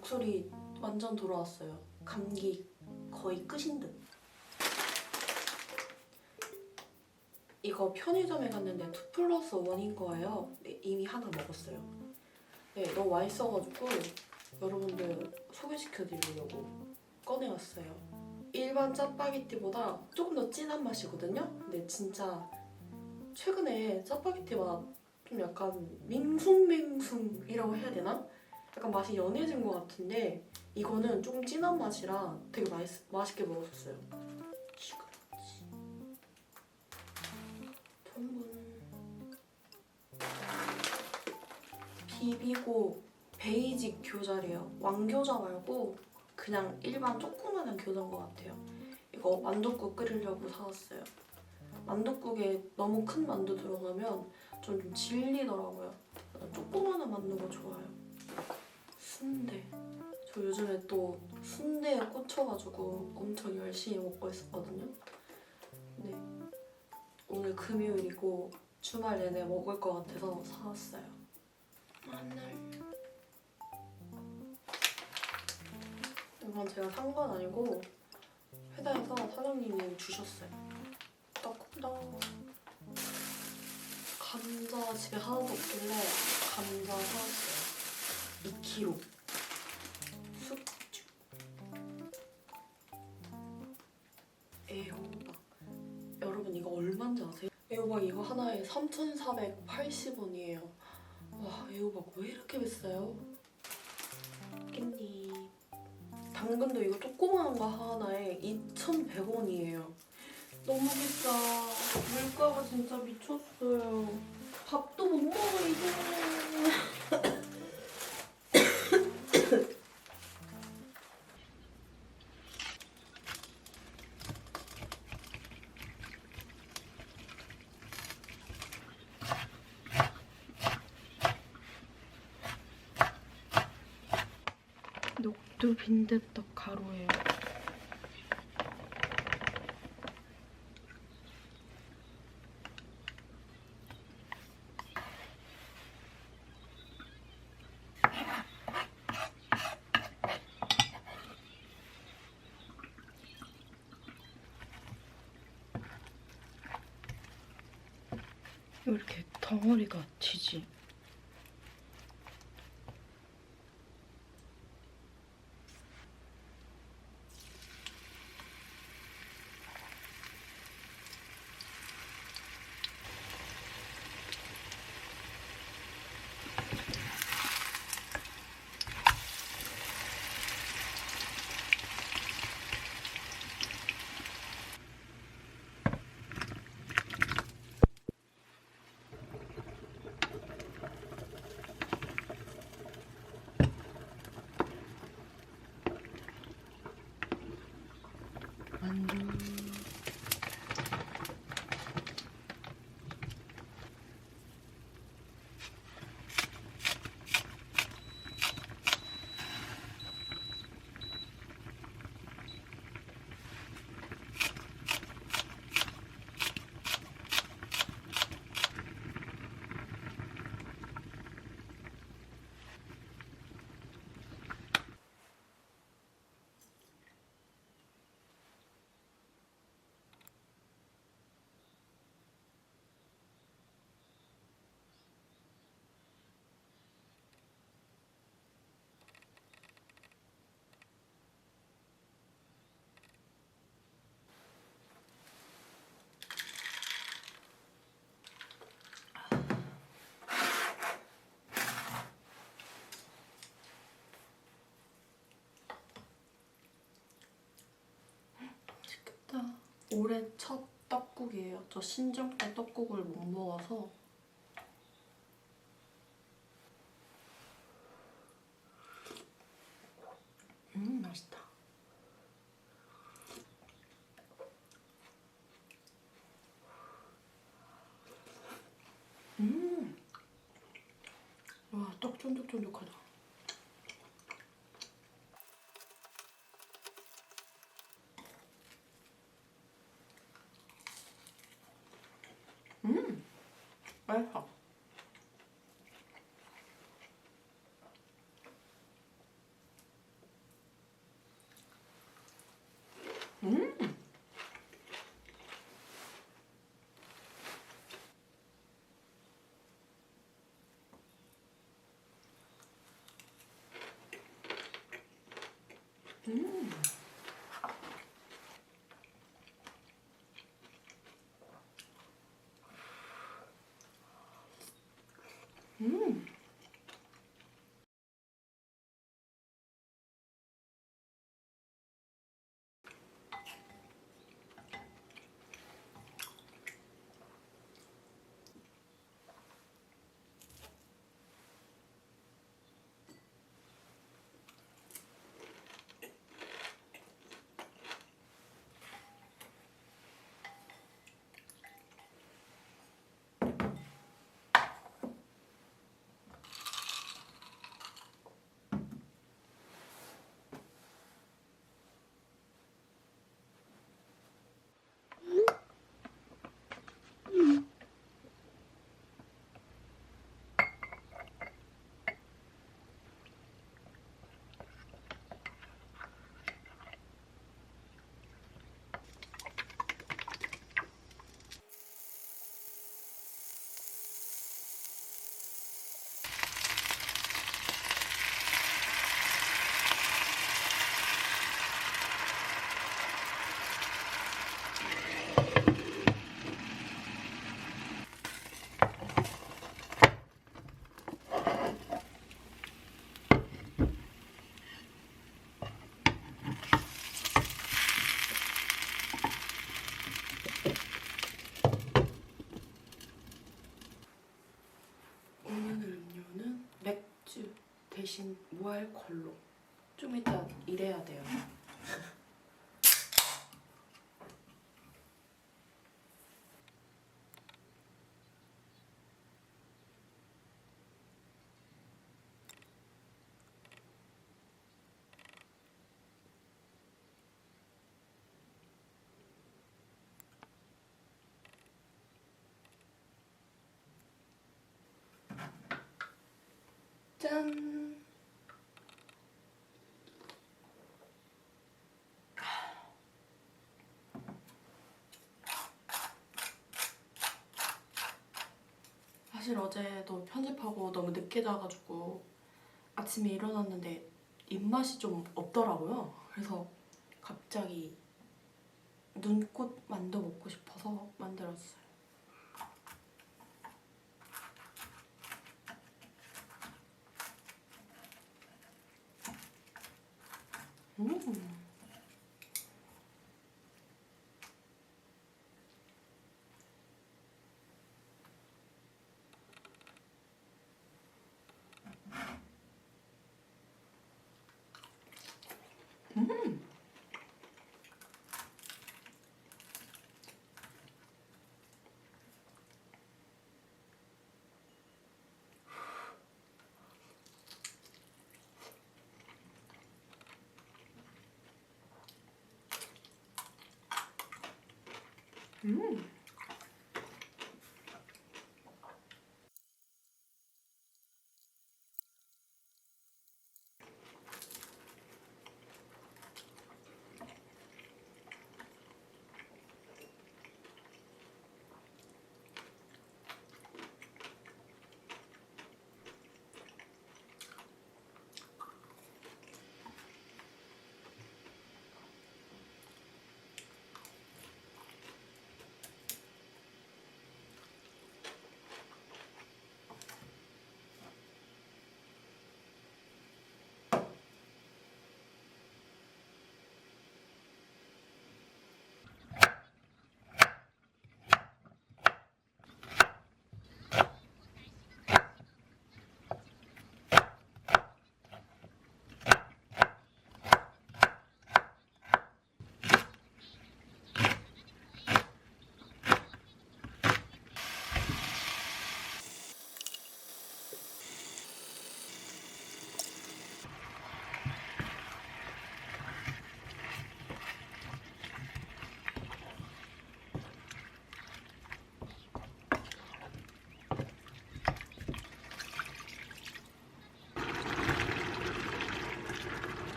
목소리 완전 돌아왔어요. 감기 거의 끝인 듯. 이거 편의점에 갔는데 2+1인 거예요. 네, 이미 하나 먹었어요. 네, 너무 맛있어가지고 여러분들 소개시켜드리려고 꺼내왔어요. 일반 짜파게티보다 조금 더 진한 맛이거든요? 근데 진짜 최근에 짜파게티 맛 좀 약간 밍숭맹숭이라고 해야 되나? 약간 맛이 연해진 것 같은데 이거는 조금 진한 맛이라 되게 맛있게 먹었어요. 시그러지. 전분. 비비고 베이직 교자래요. 왕교자 말고 그냥 일반 조그만한 교자인 것 같아요. 이거 만둣국 끓이려고 사왔어요. 만둣국에 너무 큰 만두 들어가면 좀 질리더라고요. 조그만한 만두가 좋아요. 순대. 저 요즘에 또 순대에 꽂혀가지고 엄청 열심히 먹고 있었거든요. 근데 오늘 금요일이고 주말 내내 먹을 것 같아서 사왔어요. 마늘. 이건 제가 산 건 아니고 회사에서 사장님이 주셨어요. 떡국떡. 감자 집에 하나도 없길래 감자 사왔어요. 2kg. 숙주. 애호박. 여러분 이거 얼마인지 아세요? 애호박 이거 하나에 3,480원이에요. 와, 애호박 왜 이렇게 비싸요? 깻잎. 당근도 이거 조그마한 거 하나에 2,100원이에요. 너무 비싸. 물가가 진짜 미쳤어요. 밥도 못 먹어 이제. 녹두 빈대떡 가루예요. 왜 이렇게 덩어리가 지지? 만두. 맛있겠다. 올해 첫 떡국이에요. 저 신정동 떡국을 못 먹어서. 맛있다. 와, 떡 쫀득쫀득하다. 맛있어. 음. 오늘 음료는 맥주 대신 무알콜로. 좀 이따 일해야 돼요. 짠! 사실 어제도 편집하고 너무 늦게 자가지고 아침에 일어났는데 입맛이 좀 없더라고요. 그래서 갑자기 눈꽃 만두 먹고 싶어서 만들었어요. 음. 음. 음.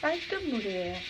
깔끔물이에요.